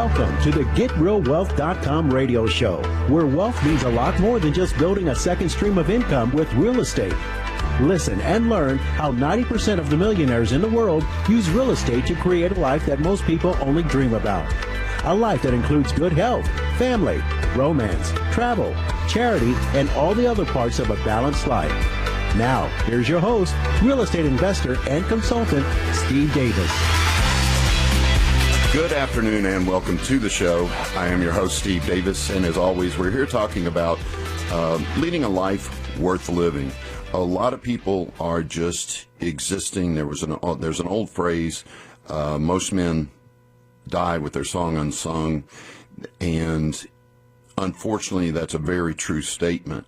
Welcome to the GetRealWealth.com radio show, where wealth means a lot more than just building a second stream of income with real estate. Listen and learn how 90% of the millionaires in the world use real estate to create a life that most people only dream about. A life that includes good health, family, romance, travel, charity, and all the other parts of a balanced life. Now, here's your host, real estate investor and consultant, Steve Davis. Good afternoon and welcome to the show. I am your host, Steve Davis, and as always, we're here talking about leading a life worth living. A lot of people are just existing. There's an old phrase, most men die with their song unsung, and unfortunately that's a very true statement.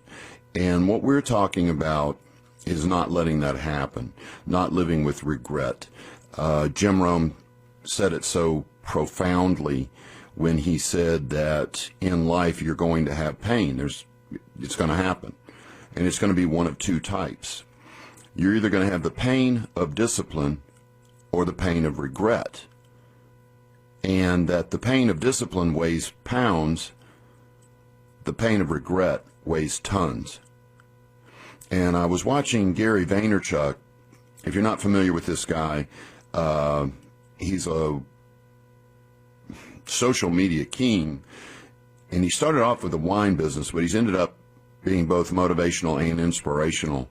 And what we're talking about is not letting that happen, not living with regret. Jim Rohn said it so profoundly when he said that in life you're going to have pain. It's going to happen. And it's going to be one of two types. You're either going to have the pain of discipline or the pain of regret. And that the pain of discipline weighs pounds, the pain of regret weighs tons. And I was watching Gary Vaynerchuk. If you're not familiar with this guy, he's a social media king. And he started off with a wine business, but he's ended up being both motivational and inspirational.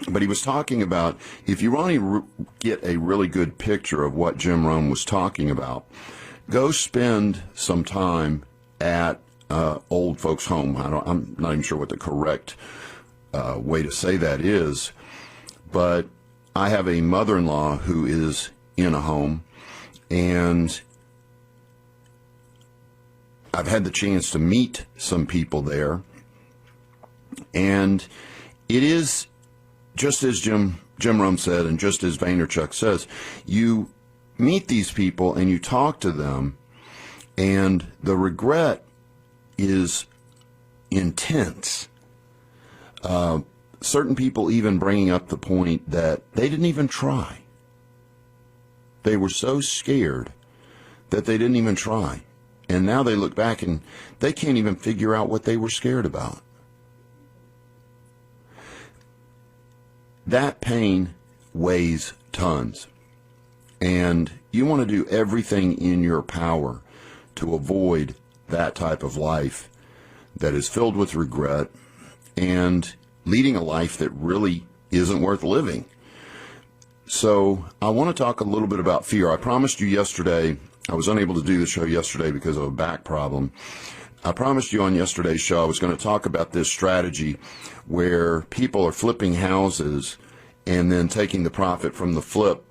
But he was talking about, if you want to get a really good picture of what Jim Rohn was talking about, go spend some time at old folks' home. I'm not even sure what the correct way to say that is, but I have a mother-in-law who is in a home, and I've had the chance to meet some people there. And it is, just as Jim Rohn said, and just as Vaynerchuk says, you meet these people and you talk to them, and the regret is intense. Certain people even bringing up the point that they didn't even try. They were so scared that they didn't even try. And now they look back and they can't even figure out what they were scared about. That pain weighs tons, and you want to do everything in your power to avoid that type of life that is filled with regret and leading a life that really isn't worth living. So I want to talk a little bit about fear. I promised you yesterday, I was unable to do the show yesterday because of a back problem. I promised you on yesterday's show I was going to talk about this strategy where people are flipping houses and then taking the profit from the flip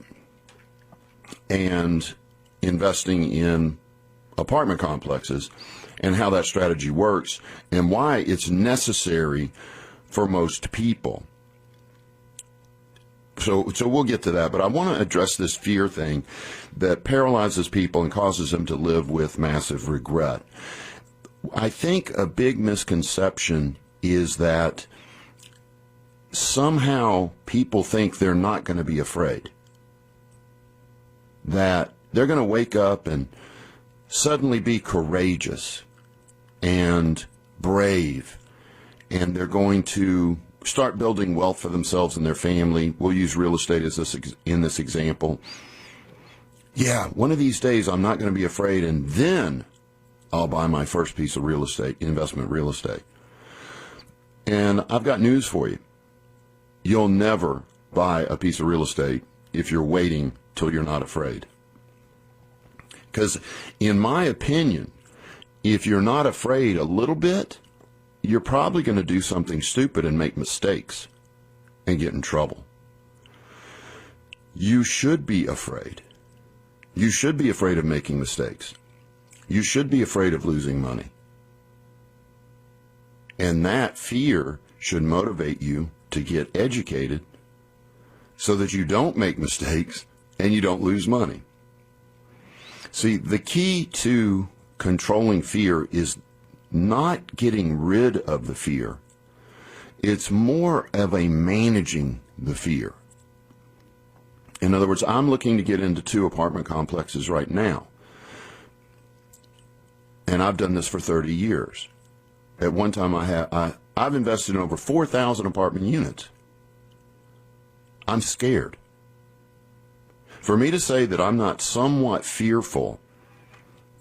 and investing in apartment complexes, and how that strategy works and why it's necessary for most people. So we'll get to that, but I want to address this fear thing that paralyzes people and causes them to live with massive regret. I think a big misconception is that somehow people think they're not going to be afraid, that they're going to wake up and suddenly be courageous and brave, and they're going to start building wealth for themselves and their family. We'll use real estate as in this example. Yeah, one of these days I'm not going to be afraid, and then I'll buy my first piece of real estate, investment real estate. And I've got news for you. You'll never buy a piece of real estate if you're waiting till you're not afraid. Because in my opinion, if you're not afraid a little bit, you're probably going to do something stupid and make mistakes and get in trouble. You should be afraid. You should be afraid of making mistakes. You should be afraid of losing money. And that fear should motivate you to get educated so that you don't make mistakes and you don't lose money. See, the key to controlling fear is not getting rid of the fear. It's more of a managing the fear. In other words, I'm looking to get into 2 apartment complexes right now. and I've done this for 30 years. At one time, I've invested in over 4,000 apartment units. I'm scared. For me to say that I'm not somewhat fearful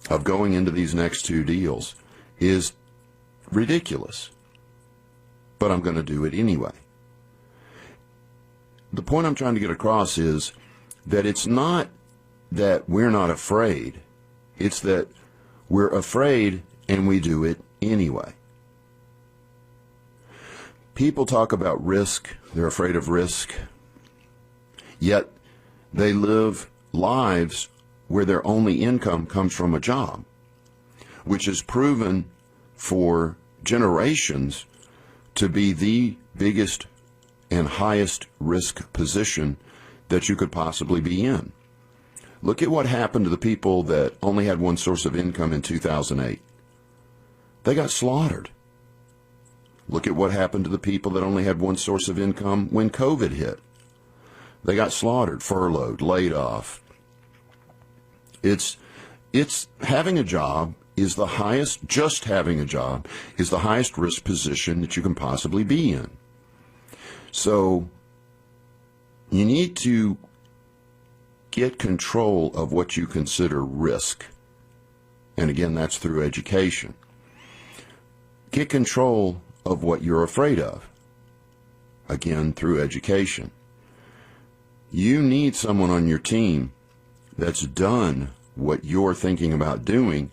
of going into these next two deals is ridiculous. But I'm going to do it anyway. The point I'm trying to get across is that it's not that we're not afraid. It's that we're afraid and we do it anyway. People talk about risk. They're afraid of risk. Yet they live lives where their only income comes from a job, which is proven for generations to be the biggest and highest risk position that you could possibly be in. Look at what happened to the people that only had one source of income in 2008. They got slaughtered. Look at what happened to the people that only had one source of income when COVID hit. They got slaughtered, furloughed, laid off. It's having a job is the highest, just having a job is the highest risk position that you can possibly be in. So you need to get control of what you consider risk. And again, that's through education. Get control of what you're afraid of. Again, through education. You need someone on your team that's done what you're thinking about doing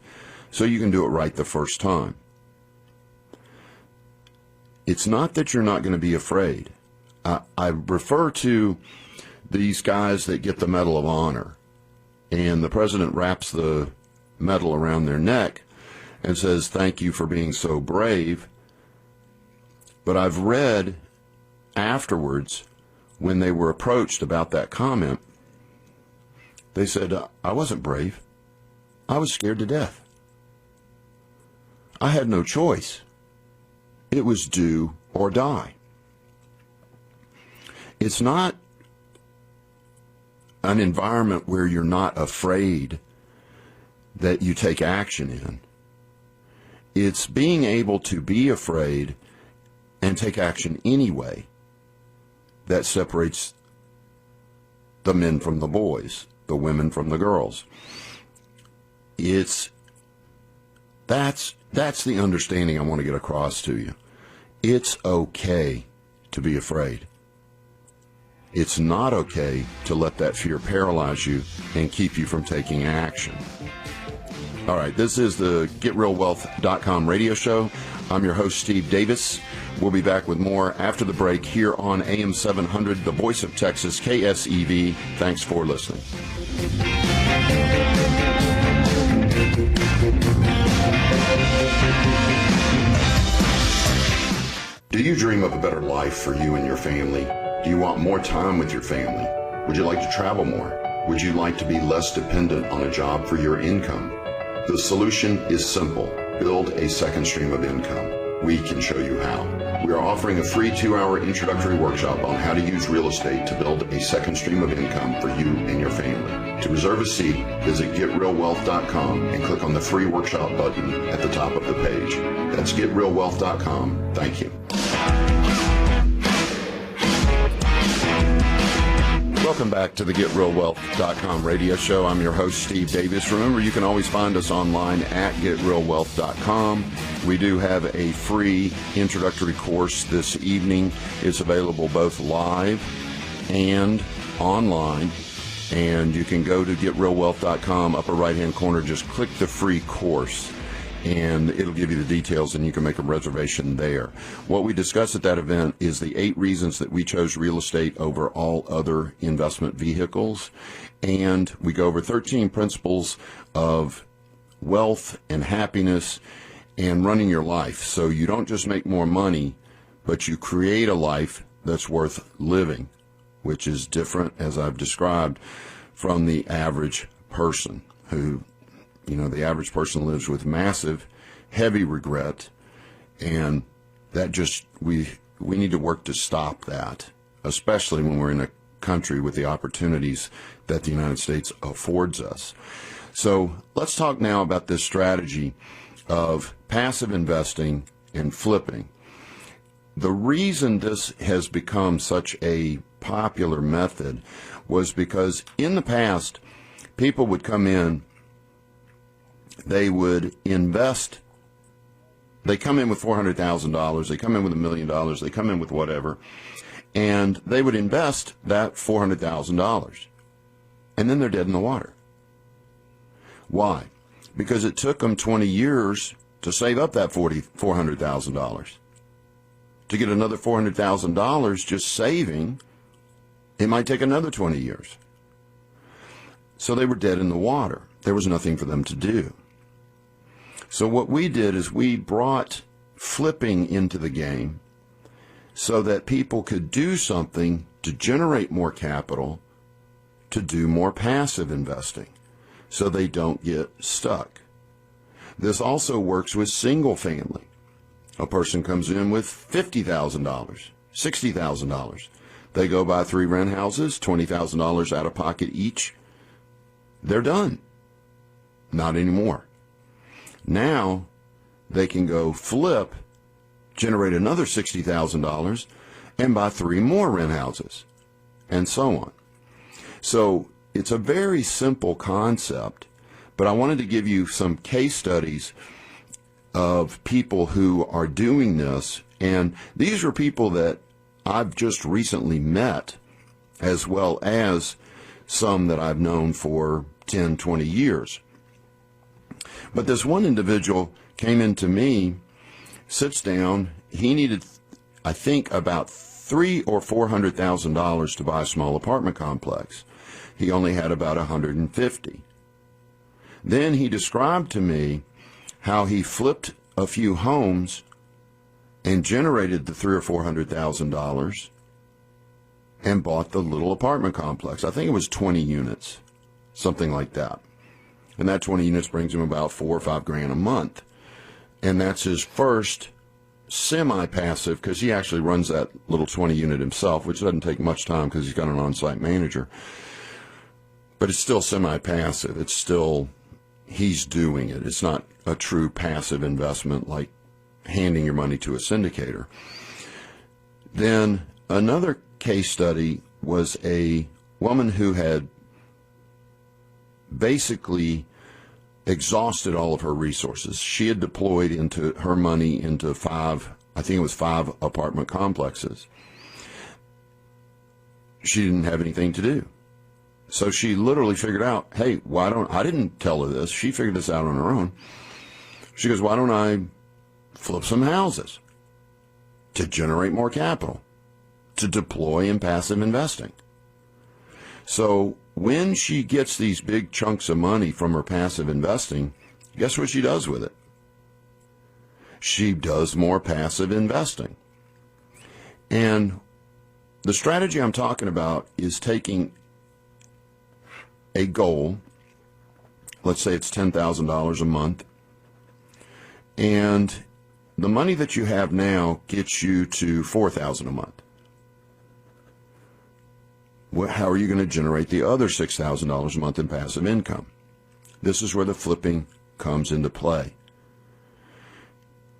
so you can do it right the first time. It's not that you're not going to be afraid. I refer to these guys that get the Medal of Honor, and the president wraps the medal around their neck and says, "Thank you for being so brave." But I've read afterwards, when they were approached about that comment, they said, "I wasn't brave. I was scared to death. I had no choice. It was do or die." It's not an environment where you're not afraid that you take action in. It's being able to be afraid and take action anyway that separates the men from the boys, the women from the girls. That's the understanding I want to get across to you. It's okay to be afraid. It's not okay to let that fear paralyze you and keep you from taking action. All right, this is the GetRealWealth.com radio show. I'm your host, Steve Davis. We'll be back with more after the break here on AM 700, the voice of Texas, KSEV. Thanks for listening. Do you dream of a better life for you and your family? Do you want more time with your family? Would you like to travel more? Would you like to be less dependent on a job for your income? The solution is simple. Build a second stream of income. We can show you how. We are offering a free 2-hour introductory workshop on how to use real estate to build a second stream of income for you and your family. To reserve a seat, visit GetRealWealth.com and click on the free workshop button at the top of the page. That's GetRealWealth.com. Thank you. Welcome back to the GetRealWealth.com radio show. I'm your host, Steve Davis. Remember, you can always find us online at GetRealWealth.com. We do have a free introductory course this evening. It's available both live and online. And you can go to GetRealWealth.com, upper right-hand corner, just click the free course, and it'll give you the details, and you can make a reservation there. What we discuss at that event is the 8 reasons that we chose real estate over all other investment vehicles, and we go over 13 principles of wealth and happiness and running your life, so you don't just make more money, but you create a life that's worth living, which is different, as I've described, from the average person who, the average person lives with massive, heavy regret, and that just, we need to work to stop that, especially when we're in a country with the opportunities that the United States affords us. So let's talk now about this strategy of passive investing and flipping. The reason this has become such a popular method was because in the past, people would come in, they would invest, they come in with $400,000, they come in with $1 million, they come in with whatever, and they would invest that $400,000, and then they're dead in the water. Why? Because it took them 20 years to save up that $400,000. To get another $400,000 just saving, it might take another 20 years. So they were dead in the water. There was nothing for them to do. So what we did is we brought flipping into the game so that people could do something to generate more capital, to do more passive investing, so they don't get stuck. This also works with single family. A person comes in with $50,000, $60,000. They go buy 3 rent houses, $20,000 out of pocket each. They're done. Not anymore. Now they can go flip, generate another $60,000, and buy 3 more rent houses, and so on. So it's a very simple concept, but I wanted to give you some case studies of people who are doing this, and these are people that I've just recently met, as well as some that I've known for 10, 20 years. But this one individual came into me, sits down, he needed, I think, about $300,000 or $400,000 to buy a small apartment complex. He only had about $150,000. Then he described to me how he flipped a few homes and generated the $300,000 or $400,000 and bought the little apartment complex. I think it was 20 units, something like that. And that 20 units brings him about $4,000 or $5,000 a month. And that's his first semi-passive, because he actually runs that little 20 unit himself, which doesn't take much time because he's got an on-site manager. But it's still semi-passive. It's still, he's doing it. It's not a true passive investment like handing your money to a syndicator. Then another case study was a woman who had basically exhausted all of her resources. She had deployed into her money into 5 apartment complexes. She didn't have anything to do. So she literally figured out, hey, I didn't tell her this. She figured this out on her own. She goes, why don't I flip some houses to generate more capital, to deploy in passive investing? So when she gets these big chunks of money from her passive investing, guess what she does with it? She does more passive investing. And the strategy I'm talking about is taking a goal, let's say it's $10,000 a month, and the money that you have now gets you to $4,000 a month. How are you going to generate the other $6,000 a month in passive income? This is where the flipping comes into play.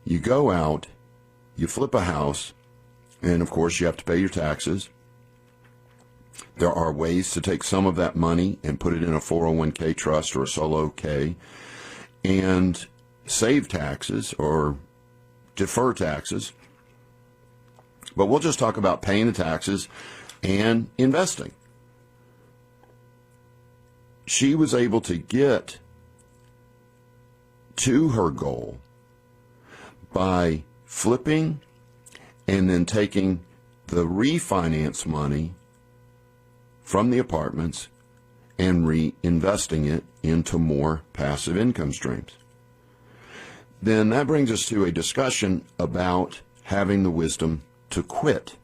You go out, you flip a house, and of course you have to pay your taxes. There are ways to take some of that money and put it in a 401k trust or a solo K and save taxes or defer taxes. But we'll just talk about paying the taxes and investing. She was able to get to her goal by flipping and then taking the refinance money from the apartments and reinvesting it into more passive income streams. Then that brings us to a discussion about having the wisdom to quit.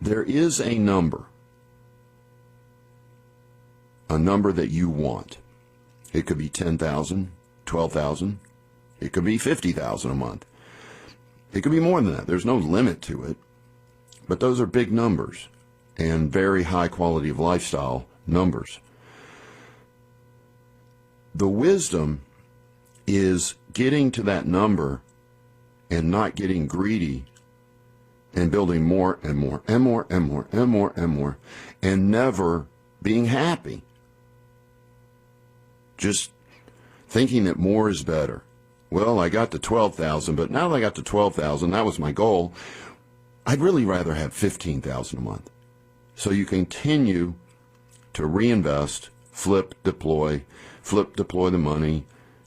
There is a number that you want. It could be $10,000, $12,000. It could be $50,000 a month. It could be more than that. There's no limit to it. But those are big numbers and very high quality of lifestyle numbers. The wisdom is getting to that number and not getting greedy and building more and more and more and more and more and more and never being happy. Just thinking that more is better. Well, I got to 12,000, but now that I got to 12,000, that was my goal. I'd really rather have 15,000 a month. So you continue to reinvest, flip, deploy the money,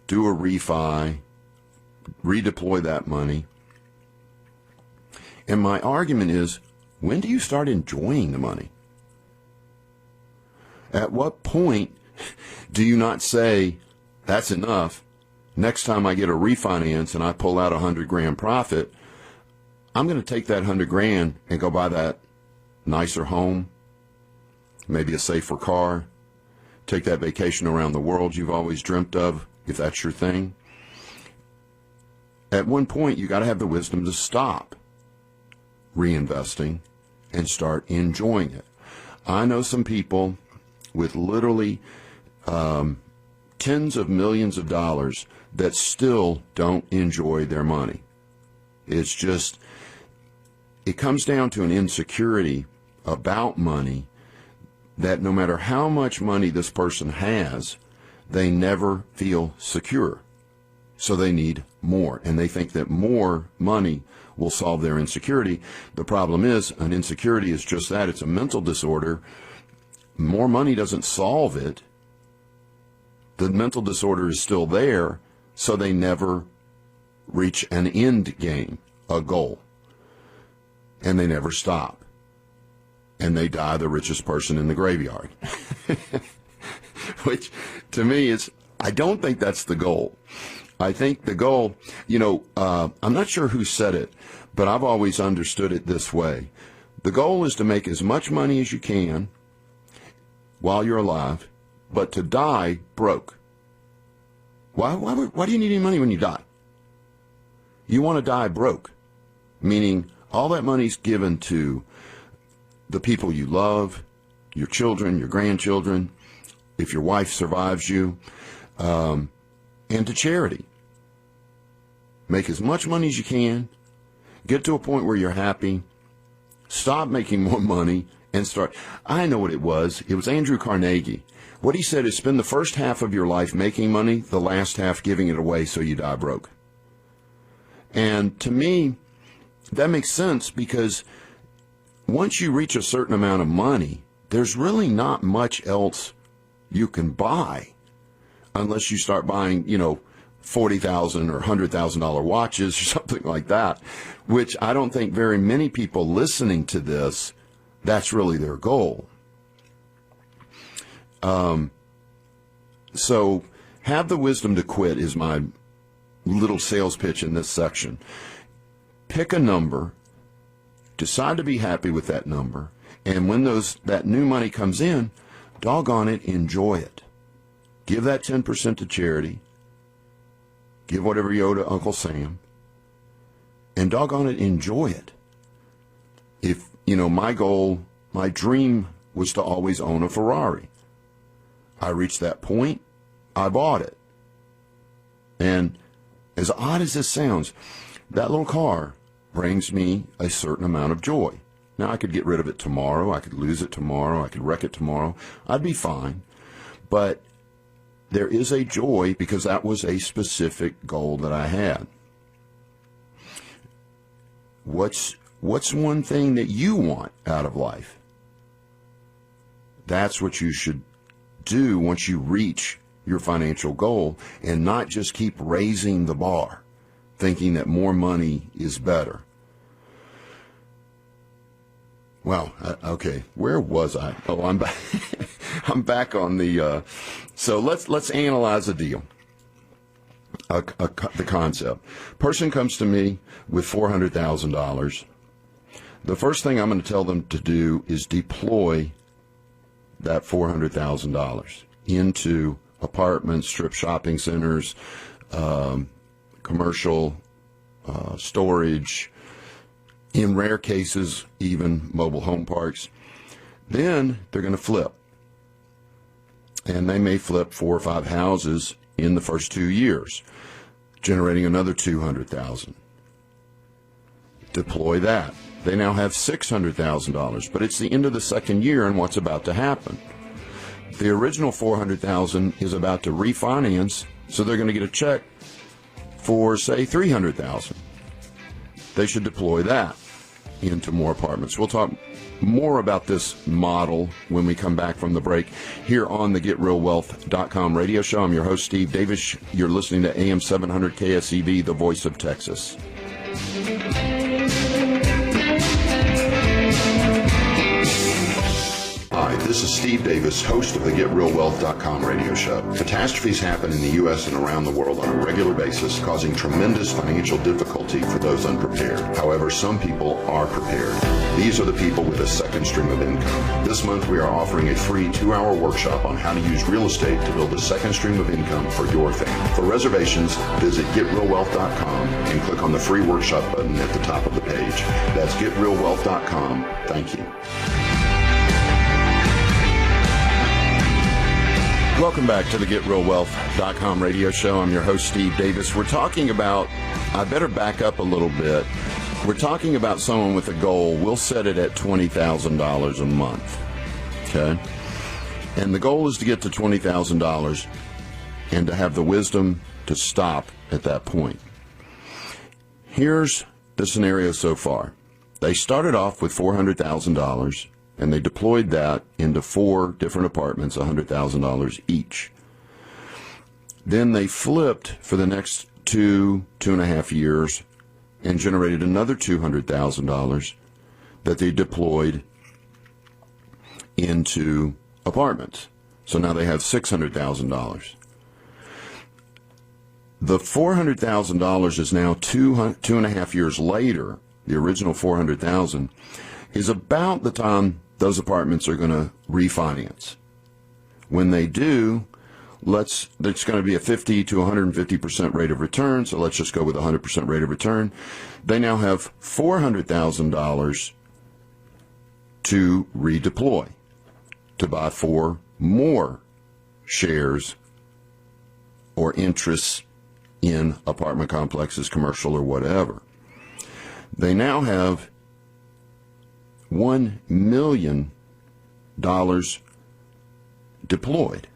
do a refi, redeploy that money. And my argument is, when do you start enjoying the money? At what point do you not say, that's enough, next time I get a refinance and I pull out $100,000 profit, I'm going to take that $100,000 and go buy that nicer home, maybe a safer car, take that vacation around the world you've always dreamt of, if that's your thing. At one point, you got to have the wisdom to stop reinvesting and start enjoying it. I know some people with literally tens of millions of dollars that still don't enjoy their money. It's just, it comes down to an insecurity about money that no matter how much money this person has, they never feel secure. So they need more, and they think that more money will solve their insecurity. The problem is, an insecurity is just that. It's a mental disorder. More money doesn't solve it. The mental disorder is still there, so they never reach an end game, a goal. And they never stop. And they die the richest person in the graveyard. Which, to me, is, I don't think that's the goal. I think the goal, I'm not sure who said it, but I've always understood it this way. The goal is to make as much money as you can while you're alive, but to die broke. Why do you need any money when you die? You want to die broke, meaning all that money's given to the people you love, your children, your grandchildren, if your wife survives you, and to charity. Make as much money as you can, get to a point where you're happy, stop making more money, and start. I know what it was. It was Andrew Carnegie. What he said is, spend the first half of your life making money, the last half giving it away so you die broke. And to me, that makes sense, because once you reach a certain amount of money, there's really not much else you can buy unless you start buying, $40,000 or $100,000 watches or something like that, which I don't think very many people listening to this, that's really their goal. So have the wisdom to quit is my little sales pitch in this section. Pick a number, decide to be happy with that number, and when that new money comes in, doggone it, enjoy it. Give that 10% to charity. Give whatever you owe to Uncle Sam. And doggone it, enjoy it. If, my goal, my dream was to always own a Ferrari. I reached that point, I bought it. And as odd as this sounds, that little car brings me a certain amount of joy. Now, I could get rid of it tomorrow. I could lose it tomorrow. I could wreck it tomorrow. I'd be fine. But there is a joy because that was a specific goal that I had. What's one thing that you want out of life? That's what you should do once you reach your financial goal, and not just keep raising the bar, thinking that more money is better. Wow. Okay. Where was I? Oh, I'm back. I'm back on the. So let's analyze the deal. The concept. Person comes to me with $400,000. The first thing I'm going to tell them to do is deploy that $400,000 into apartments, strip shopping centers, commercial storage, in rare cases, even mobile home parks. Then they're going to flip. And they may flip 4 or 5 houses in the first 2 years, generating another $200,000. Deploy that. They now have $600,000, but it's the end of the second year, and what's about to happen? The original $400,000 is about to refinance, so they're going to get a check for, say, $300,000. They should deploy that into more apartments. We'll talk more about this model when we come back from the break here on the GetRealWealth.com radio show. I'm your host, Steve Davis. You're listening to AM 700 KSEB, the voice of Texas. Hi, this is Steve Davis, host of the GetRealWealth.com radio show. Catastrophes happen in the U.S. and around the world on a regular basis, causing tremendous financial difficulty for those unprepared. However, some people are prepared. These are the people with a second stream of income. This month, we are offering a free 2-hour workshop on how to use real estate to build a second stream of income for your family. For reservations, visit GetRealWealth.com and click on the free workshop button at the top of the page. That's GetRealWealth.com. Thank you. Welcome back to the GetRealWealth.com radio show. I'm your host, Steve Davis. We're talking about, I better back up a little bit. We're talking about someone with a goal. We'll set it at $20,000 a month, okay? And the goal is to get to $20,000 and to have the wisdom to stop at that point. Here's the scenario so far. They started off with $400,000. And they deployed that into 4 different apartments, $100,000 each. Then they flipped for the next 2.5 years, and generated another $200,000 that they deployed into apartments. So now they have $600,000. The $400,000 is now 2.5 years later. The original $400,000 is about the time those apartments are going to refinance. When they do, it's going to be a 50 to 150% rate of return, so let's just go with 100% rate of return. They now have $400,000 to redeploy, to buy 4 more shares or interests in apartment complexes, commercial or whatever. They now have $1 million deployed.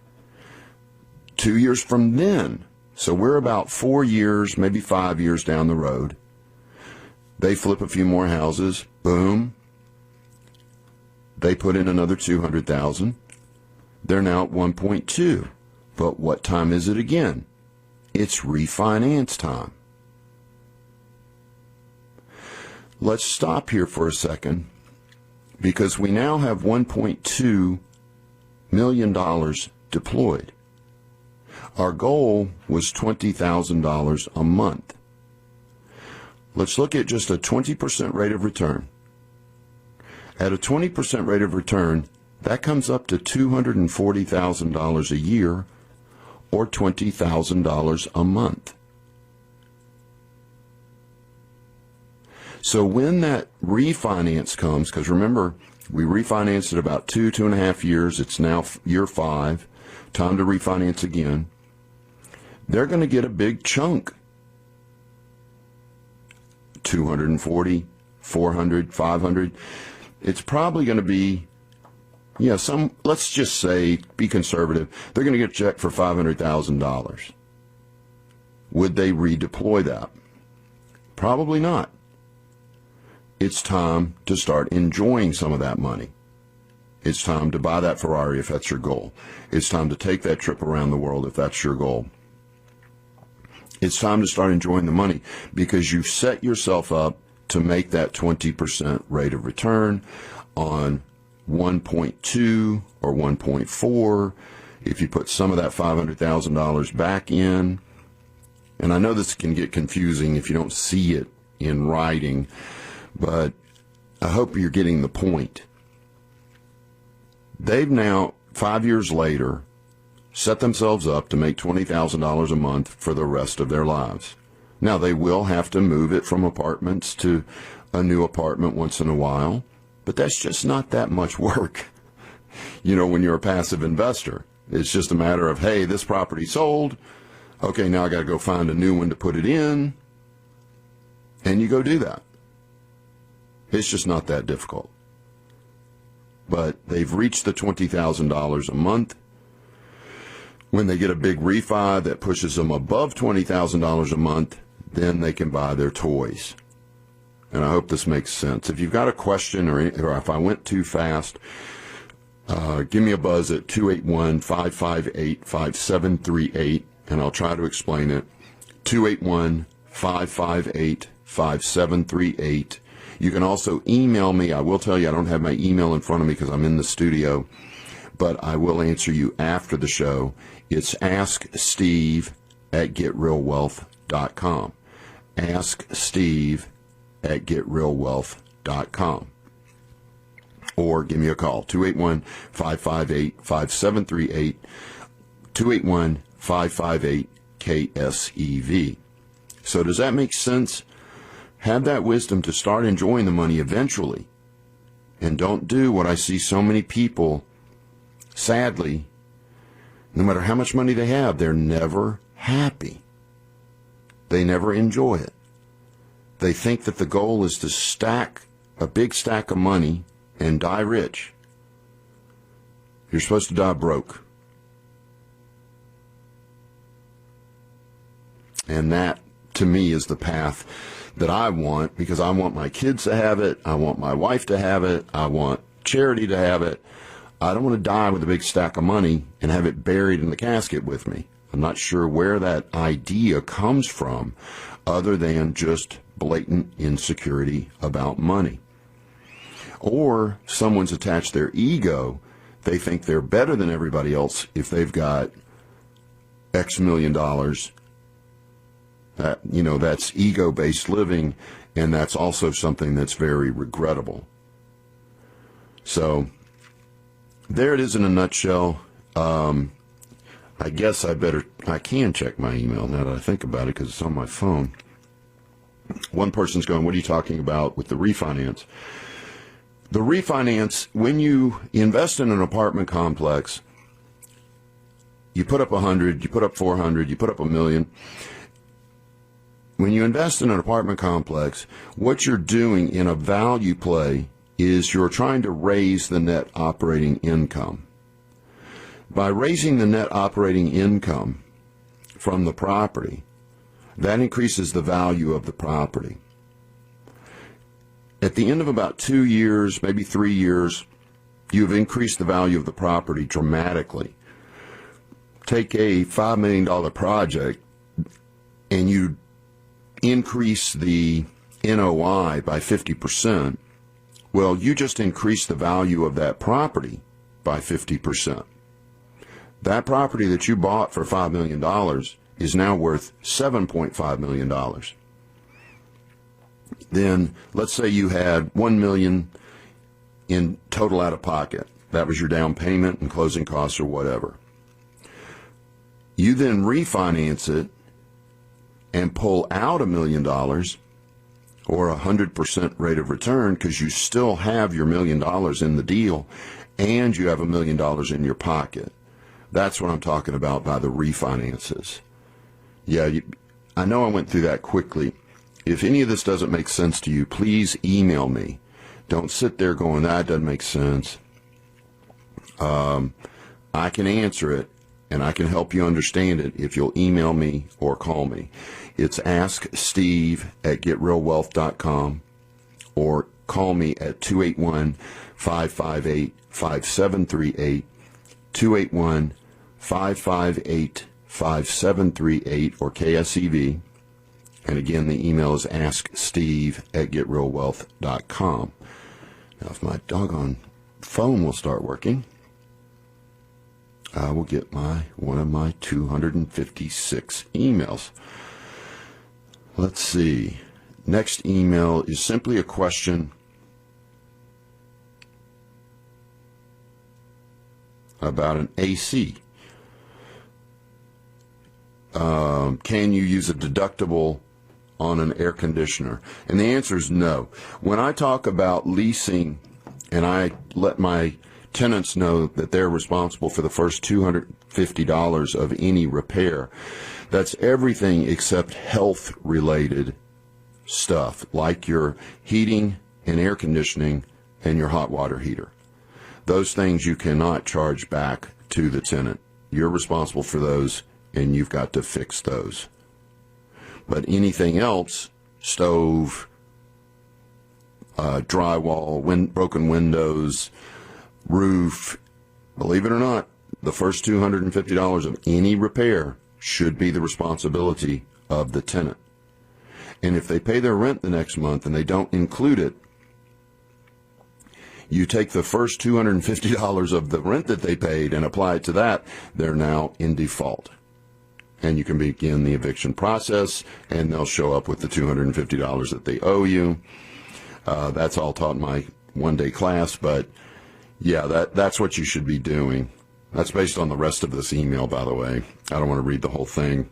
2 years from then, so we're about 4 years, maybe 5 years down the road, they flip a few more houses, boom, they put in another $200,000, they're now at 1.2. But what time is it again? It's refinance time. Let's stop here for a second, because we now have $1.2 million deployed. Our goal was $20,000 a month. Let's look at just a 20% rate of return. At a 20% rate of return, that comes up to $240,000 a year, or $20,000 a month. So when that refinance comes, because remember, we refinanced at about 2.5 years. It's now year 5. Time to refinance again. They're going to get a big chunk. 240, 400, 500. It's probably going to be, let's just say, be conservative. They're going to get a check for $500,000. Would they redeploy that? Probably not. It's time to start enjoying some of that money. It's time to buy that Ferrari if that's your goal. It's time to take that trip around the world if that's your goal. It's time to start enjoying the money, because you've set yourself up to make that 20% rate of return on 1.2 or 1.4. If you put some of that $500,000 back in, and I know this can get confusing if you don't see it in writing, but I hope you're getting the point. They've now, 5 years later, set themselves up to make $20,000 a month for the rest of their lives. Now, they will have to move it from apartments to a new apartment once in a while, but that's just not that much work. When you're a passive investor, it's just a matter of, hey, this property sold, Okay, now I got to go find a new one to put it in, and you go do that. It's just not that difficult. But they've reached the $20,000 a month. When they get a big refi that pushes them above $20,000 a month, then they can buy their toys. And I hope this makes sense. If you've got a question or if I went too fast, give me a buzz at 281-558-5738, and I'll try to explain it. 281-558-5738. You can also email me. I will tell you I don't have my email in front of me because I'm in the studio, but I will answer you after the show. It's asksteve@getrealwealth.com. asksteve@getrealwealth.com. Or give me a call, 281-558-5738, 281-558-KSEV. So does that make sense? Have that wisdom to start enjoying the money eventually. And don't do what I see so many people, sadly, no matter how much money they have, they're never happy. They never enjoy it. They think that the goal is to stack a big stack of money and die rich. You're supposed to die broke. And that, to me, is the path that I want, because I want my kids to have it. I want my wife to have it. I want Charity to have it. I don't want to die with a big stack of money and have it buried in the casket with me. I'm not sure where that idea comes from other than just blatant insecurity about money. Or someone's attached their ego. They think they're better than everybody else if they've got X million dollars. That's ego-based living, and that's also something that's very regrettable. So there it is in a nutshell. I guess I can check my email now that I think about it because it's on my phone. One person's going, what are you talking about with the refinance? The refinance, when you invest in an apartment complex, you put up 100, you put up 400, you put up $1 million. When you invest in an apartment complex, what you're doing in a value play is you're trying to raise the net operating income. By raising the net operating income from the property, that increases the value of the property. At the end of about 2 years, maybe 3 years, you've increased the value of the property dramatically. Take a $5 million project and you increase the NOI by 50%. Well, you just increased the value of that property by 50%. That property that you bought for $5 million is now worth $7.5 million. Then let's say you had $1 million in total out of pocket. That was your down payment and closing costs or whatever. You then refinance it and pull out $1 million or 100% rate of return because you still have your $1 million in the deal and you have $1 million in your pocket. That's what I'm talking about by the refinances. Yeah, I know I went through that quickly. If any of this doesn't make sense to you, please email me. Don't sit there going, that doesn't make sense. I can answer it, and I can help you understand it if you'll email me or call me. It's asksteve@getrealwealth.com or call me at 281-558-5738, 281-558-5738 or KSEV. And again, the email is asksteve@getrealwealth.com. Now, if my doggone phone will start working, I will get one of my 256 emails. Let's see. Next email is simply a question about an AC. Can you use a deductible on an air conditioner? And the answer is no. When I talk about leasing and I let my tenants know that they're responsible for the first $250 of any repair. That's everything except health-related stuff, like your heating and air conditioning and your hot water heater. Those things you cannot charge back to the tenant. You're responsible for those, and you've got to fix those. But anything else, stove, drywall, broken windows, roof, believe it or not, the first $250 of any repair should be the responsibility of the tenant. And if they pay their rent the next month and they don't include it, you take the first $250 of the rent that they paid and apply it to that, they're now in default. And you can begin the eviction process, and they'll show up with the $250 that they owe you. That's all taught in my one-day class, but yeah, that's what you should be doing. That's based on the rest of this email, by the way. I don't want to read the whole thing.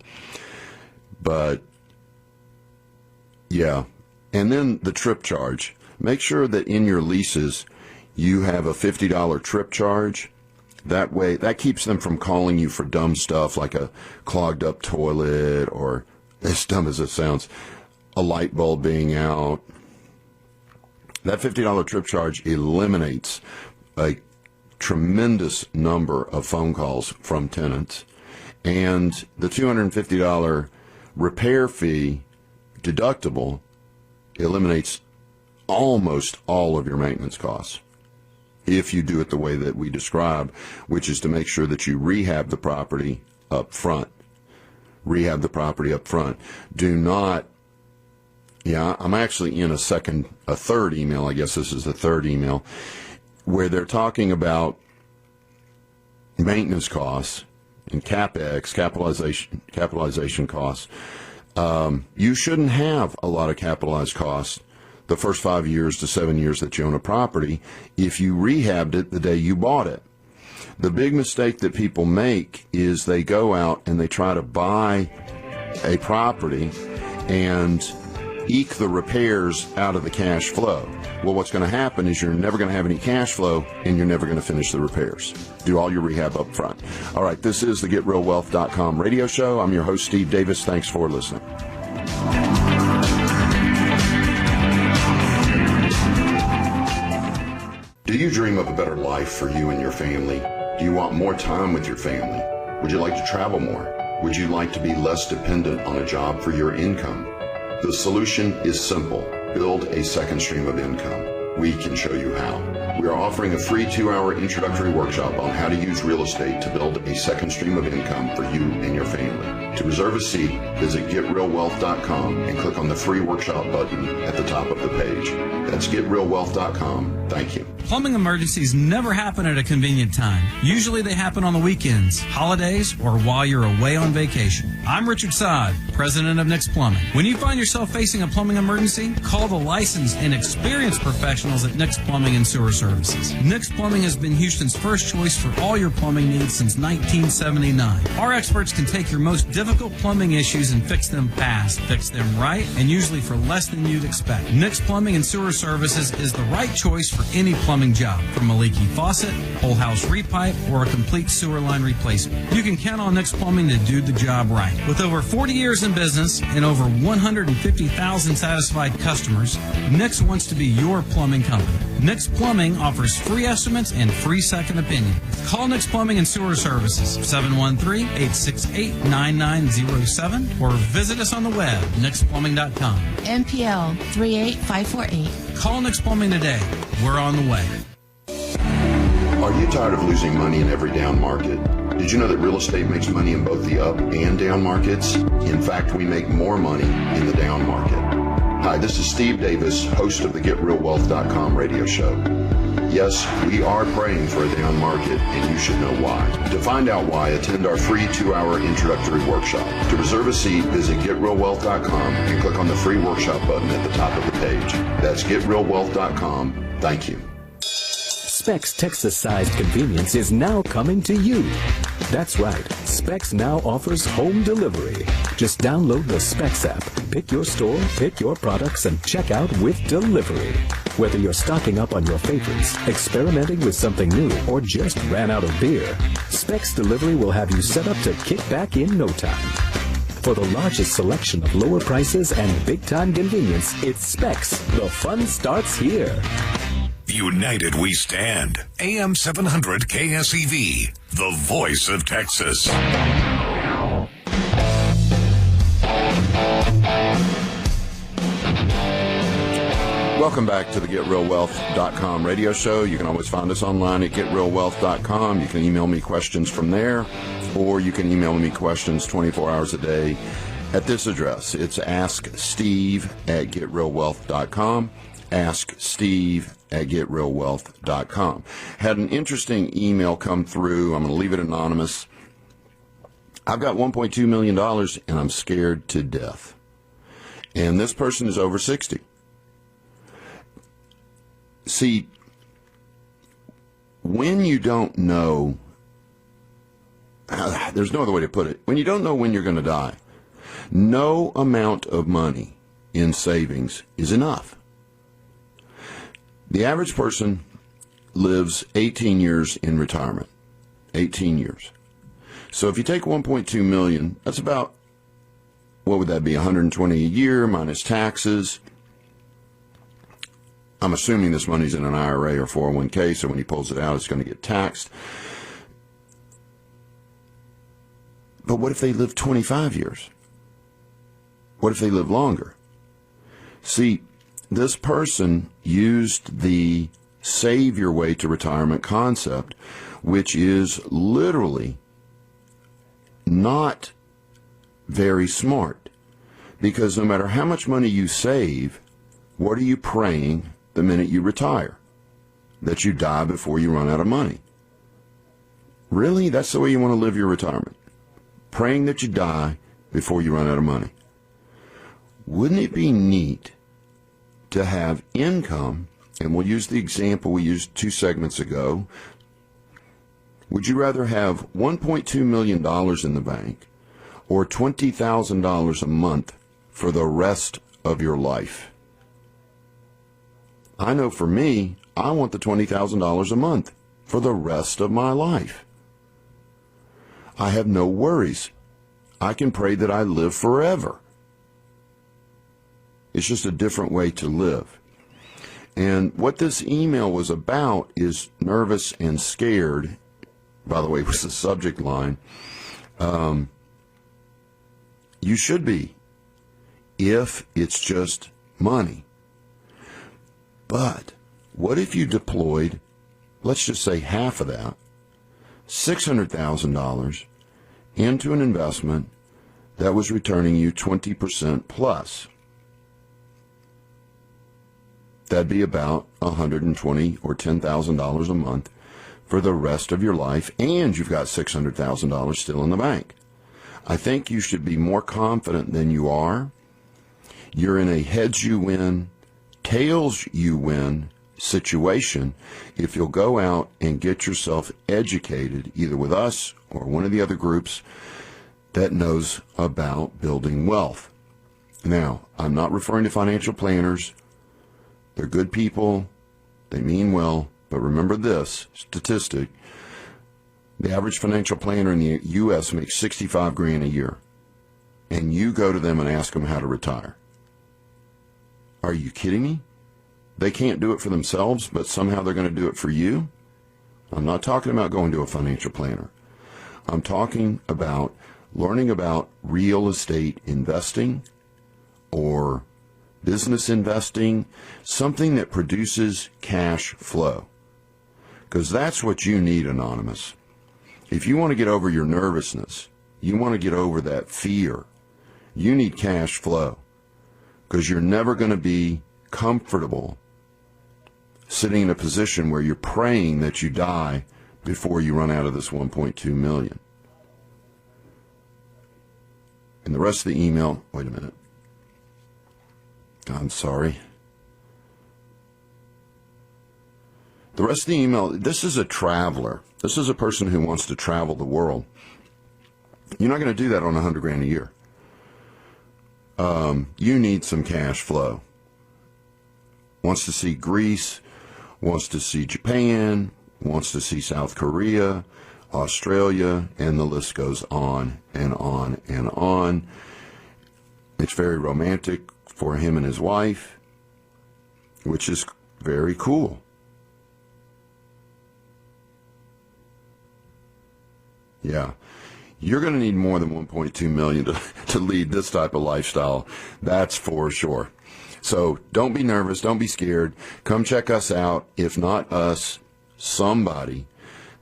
But yeah, and then the trip charge. Make sure that in your leases you have a $50 trip charge. That way, that keeps them from calling you for dumb stuff like a clogged up toilet or, as dumb as it sounds, a light bulb being out. That $50 trip charge eliminates a tremendous number of phone calls from tenants. And the $250 repair fee deductible eliminates almost all of your maintenance costs, if you do it the way that we describe, which is to make sure that you rehab the property up front. Rehab the property up front. Do not, I'm actually in a third email, I guess this is the third email, where they're talking about maintenance costs and CapEx, capitalization costs. You shouldn't have a lot of capitalized costs the first 5 years to 7 years that you own a property if you rehabbed it the day you bought it. The big mistake that people make is they go out and they try to buy a property and eke the repairs out of the cash flow. Well, what's going to happen is you're never going to have any cash flow and you're never going to finish the repairs. Do all your rehab up front. All right, this is the GetRealWealth.com radio show. I'm your host, Steve Davis. Thanks for listening. Do you dream of a better life for you and your family? Do you want more time with your family? Would you like to travel more? Would you like to be less dependent on a job for your income? The solution is simple. Build a second stream of income. We can show you how. We are offering a free 2-hour introductory workshop on how to use real estate to build a second stream of income for you and your family. To reserve a seat, visit GetRealWealth.com and click on the free workshop button at the top of the page. That's GetRealWealth.com. Thank you. Plumbing emergencies never happen at a convenient time. Usually they happen on the weekends, holidays, or while you're away on vacation. I'm Richard Sod, president of Nick's Plumbing. When you find yourself facing a plumbing emergency, call the licensed and experienced professionals at Nick's Plumbing and Sewer Services. Nick's Plumbing has been Houston's first choice for all your plumbing needs since 1979. Our experts can take your most difficult plumbing issues and fix them fast, fix them right, and usually for less than you'd expect. Nick's Plumbing and Sewer Services is the right choice for any plumbing job, from a leaky faucet, whole house repipe, or a complete sewer line replacement. You can count on Nick's Plumbing to do the job right. With over 40 years in business and over 150,000 satisfied customers, Nick's wants to be your plumbing company. Nick's Plumbing offers free estimates and free second opinion. Call Nick's Plumbing and Sewer Services, 713-868-9907, or visit us on the web, nicksplumbing.com. NPL 38548. Call Nick's Plumbing today. We're on the way. Are you tired of losing money in every down market? Did you know that real estate makes money in both the up and down markets? In fact, we make more money in the down market. Hi, this is Steve Davis, host of the GetRealWealth.com radio show. Yes, we are praying for a down market, and you should know why. To find out why, attend our free 2-hour introductory workshop. To reserve a seat, visit GetRealWealth.com and click on the free workshop button at the top of the page. That's GetRealWealth.com. Thank you. Specs Texas-sized convenience is now coming to you. That's right. Specs now offers home delivery. Just download the Specs app, pick your store, pick your products, and check out with delivery. Whether you're stocking up on your favorites, experimenting with something new, or just ran out of beer, Specs Delivery will have you set up to kick back in no time. For the largest selection of lower prices and big-time convenience, it's Specs. The fun starts here. United we stand. AM 700 KSEV, the voice of Texas. Welcome back to the GetRealWealth.com radio show. You can always find us online at GetRealWealth.com. You can email me questions from there, or you can email me questions 24 hours a day at this address. It's AskSteve@GetRealWealth.com. AskSteve@GetRealWealth.com. Had an interesting email come through. I'm going to leave it anonymous. I've got $1.2 million and I'm scared to death. And this person is over 60. See, when you don't know, there's no other way to put it. When you don't know when you're going to die, no amount of money in savings is enough. The average person lives 18 years in retirement. 18 years. So if you take 1.2 million, that's about, what would that be, 120 a year minus taxes. I'm assuming this money's in an IRA or 401k, so when he pulls it out, it's going to get taxed. But what if they live 25 years? What if they live longer? See, this person used the save your way to retirement concept, which is literally not very smart. Because no matter how much money you save, what are you praying the minute you retire? That you die before you run out of money. Really? That's the way you want to live your retirement? Praying that you die before you run out of money. Wouldn't it be neat to have income, and we'll use the example we used 2 segments ago. Would you rather have $1.2 million in the bank or $20,000 a month for the rest of your life? I know for me, I want the $20,000 a month for the rest of my life. I have no worries. I can pray that I live forever. It's just a different way to live. And what this email was about is nervous and scared. By the way, was the subject line. You should be, if it's just money. But what if you deployed, let's just say half of that, $600,000 into an investment that was returning you 20% plus? That'd be about $120,000 or $10,000 a month for the rest of your life, and you've got $600,000 still in the bank. I think you should be more confident than you are. You're in a heads you win, tails you win situation if you'll go out and get yourself educated, either with us or one of the other groups that knows about building wealth. Now, I'm not referring to financial planners. They're good people. They mean well. But remember this statistic. The average financial planner in the U.S. makes $65,000 a year. And you go to them and ask them how to retire. Are you kidding me? They can't do it for themselves, but somehow they're going to do it for you? I'm not talking about going to a financial planner. I'm talking about learning about real estate investing or business investing, something that produces cash flow. Because that's what you need, Anonymous. If you want to get over your nervousness, you want to get over that fear, you need cash flow. Because you're never going to be comfortable sitting in a position where you're praying that you die before you run out of this $1.2 million. And the rest of the email, wait a minute. I'm sorry. The rest of the email, this is a traveler. This is a person who wants to travel the world. You're not going to do that on $100,000 a year. You need some cash flow. Wants to see Greece, wants to see Japan, wants to see South Korea, Australia, and the list goes on and on and on. It's very romantic for him and his wife, which is very cool. Yeah. You're going to need more than $1.2 million to lead this type of lifestyle. That's for sure. So don't be nervous. Don't be scared. Come check us out. If not us, somebody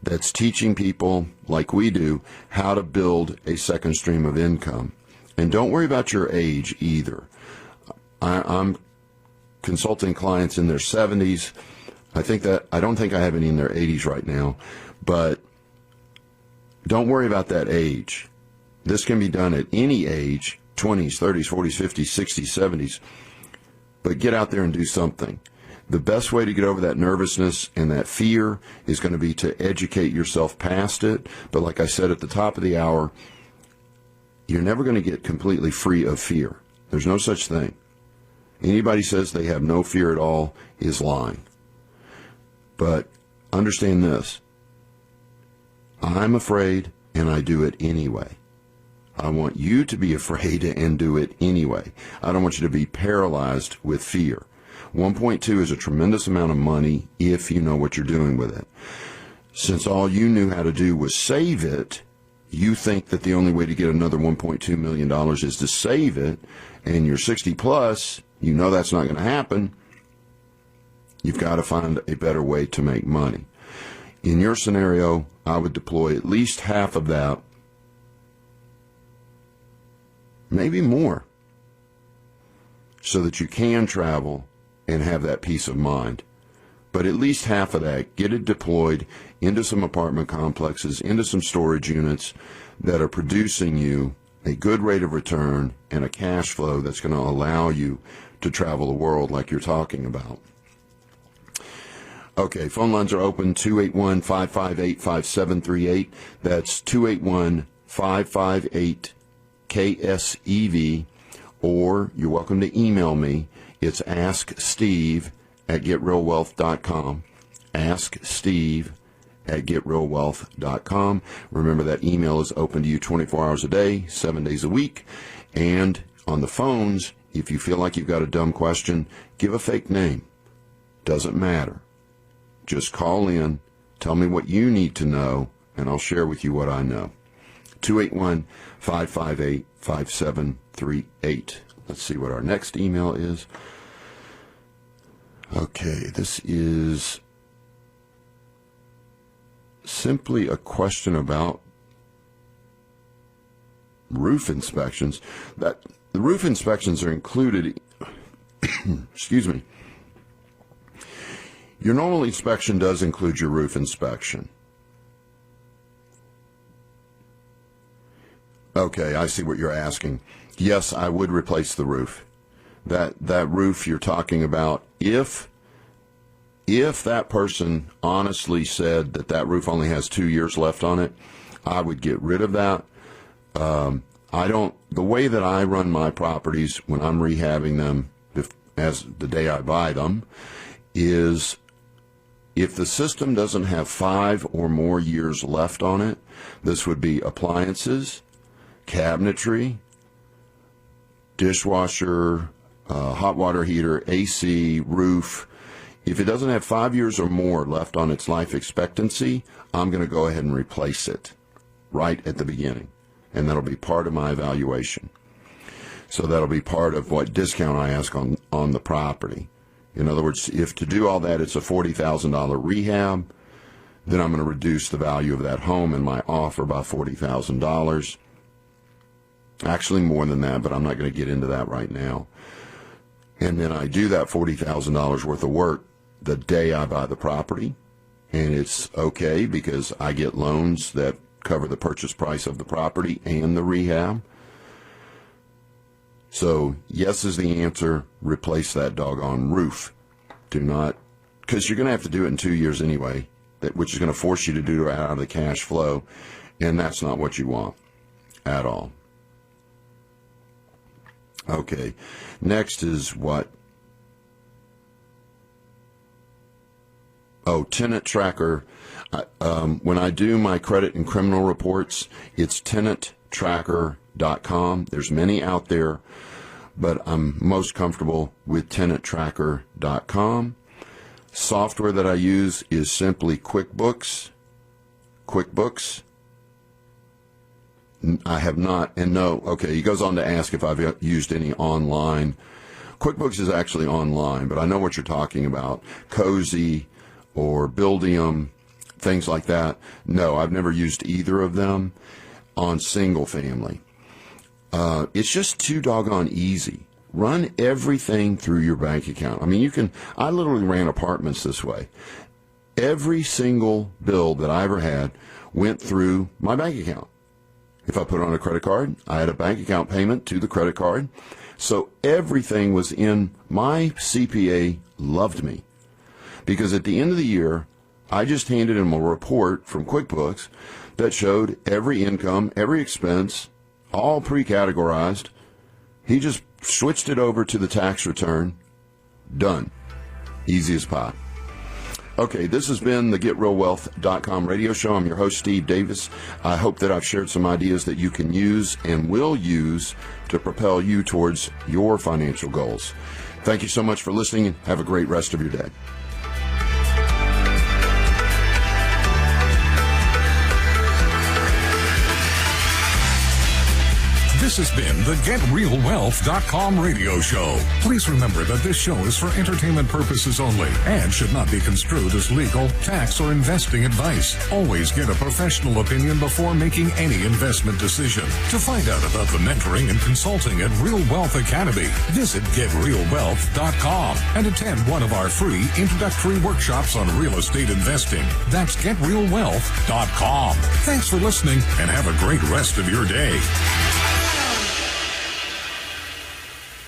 that's teaching people like we do how to build a second stream of income. And don't worry about your age either. I'm consulting clients in their 70s. I don't think I have any in their 80s right now, but don't worry about that age. This can be done at any age, 20s, 30s, 40s, 50s, 60s, 70s. But get out there and do something. The best way to get over that nervousness and that fear is going to be to educate yourself past it. But like I said at the top of the hour, you're never going to get completely free of fear. There's no such thing. Anybody says they have no fear at all is lying. But understand this. I'm afraid, and I do it anyway. I want you to be afraid and do it anyway. I don't want you to be paralyzed with fear. 1.2 is a tremendous amount of money if you know what you're doing with it. Since all you knew how to do was save it, you think that the only way to get another $1.2 million is to save it, and you're 60 plus, you know that's not going to happen. You've got to find a better way to make money. In your scenario, I would deploy at least half of that, maybe more, so that you can travel and have that peace of mind. But at least half of that, get it deployed into some apartment complexes, into some storage units that are producing you a good rate of return and a cash flow that's going to allow you to travel the world like you're talking about. Okay, phone lines are open, 281-558-5738. That's 281-558-KSEV. Or you're welcome to email me. It's asksteve@getrealwealth.com. asksteve@getrealwealth.com. Remember that email is open to you 24 hours a day, 7 days a week. And on the phones, if you feel like you've got a dumb question, give a fake name. Doesn't matter. Just call in, tell me what you need to know, and I'll share with you what I know. 281-558-5738. Let's see what our next email is. Okay, this is simply a question about roof inspections. That the roof inspections are included. Excuse me. Your normal inspection does include your roof inspection. Okay, I see what you're asking. Yes, I would replace the roof. That roof you're talking about, if that person honestly said that roof only has 2 years left on it, I would get rid of that. The way that I run my properties when I'm rehabbing them as the day I buy them is, if the system doesn't have 5 or more years left on it, this would be appliances, cabinetry, dishwasher, hot water heater, AC, roof. If it doesn't have 5 years or more left on its life expectancy, I'm going to go ahead and replace it right at the beginning. And that'll be part of my evaluation. So that'll be part of what discount I ask on the property. In other words, if to do all that it's a $40,000 rehab, then I'm going to reduce the value of that home and my offer by $40,000. Actually more than that, but I'm not going to get into that right now. And then I do that $40,000 worth of work the day I buy the property. And it's okay because I get loans that cover the purchase price of the property and the rehab. So yes is the answer. Replace that doggone roof. Do not because you're going to have to do it in 2 years anyway, which is going to force you to do it out of the cash flow, and that's not what you want at all. Okay, next is what? Oh, Tenant Tracker. When I do my credit and criminal reports, it's tenanttracker.com. There's many out there, but I'm most comfortable with tenanttracker.com. Software that I use is simply QuickBooks. I have not, and no, okay, he goes on to ask if I've used any online. QuickBooks is actually online, but I know what you're talking about. Cozy or Buildium, things like that. No, I've never used either of them on single family. It's just too doggone easy. Run everything through your bank account. I mean, I literally ran apartments this way. Every single bill that I ever had went through my bank account. If I put it on a credit card, I had a bank account payment to the credit card. So everything was in. My CPA loved me because at the end of the year, I just handed him a report from QuickBooks that showed every income, every expense, all pre-categorized. He just switched it over to the tax return. Done. Easy as pie. Okay, this has been the GetRealWealth.com radio show. I'm your host, Steve Davis. I hope that I've shared some ideas that you can use and will use to propel you towards your financial goals. Thank you so much for listening, and have a great rest of your day. This has been the GetRealWealth.com radio show. Please remember that this show is for entertainment purposes only and should not be construed as legal, tax, or investing advice. Always get a professional opinion before making any investment decision. To find out about the mentoring and consulting at Real Wealth Academy, visit GetRealWealth.com and attend one of our free introductory workshops on real estate investing. That's GetRealWealth.com. Thanks for listening and have a great rest of your day.